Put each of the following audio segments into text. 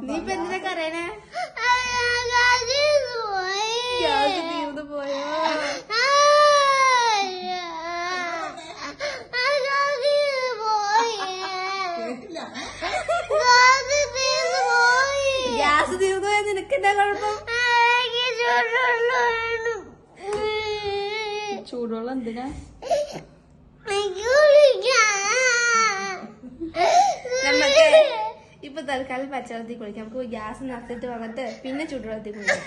നീ ഇപ്പൊ എന്തിനാ കരയണേ? ഗ്യാസ് തീർന്നു പോയോ? ഗ്യാസ് തീർന്നു പോയാൽ നിനക്ക് എന്താ കുഴപ്പം? ചൂടുവെള്ളം എന്തിനാ? നമുക്ക് ഇപ്പൊ തൽക്കാലം പച്ചവെള്ളത്തിൽ കുളിക്കാം. നമുക്ക് ഗ്യാസ് നിറച്ചിട്ട് വന്നിട്ട് പിന്നെ ചൂടുവെള്ളത്തിൽ കുളിക്കാം.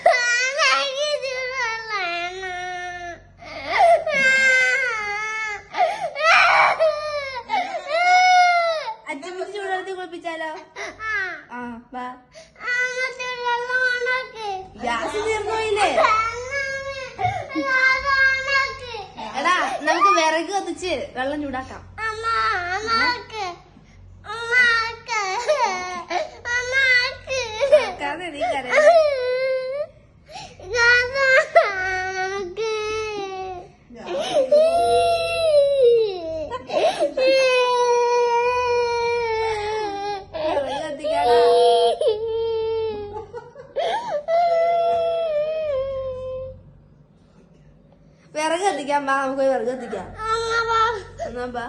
അച്ഛമ്മ ചൂടുവെള്ളത്തിൽ കുളിപ്പിച്ചാലോ? ആ വാ. ഗ്യാസ് തീർന്നോയില്ലേ? എടാ നമുക്ക് വിറക് കത്തിച്ച് വെള്ളം ചൂടാക്കാം. നീ കര വിറക് കത്തിക്കാം. വാ നമുക്ക് വിറക് കത്തിക്കാം. എന്നാ ബാ.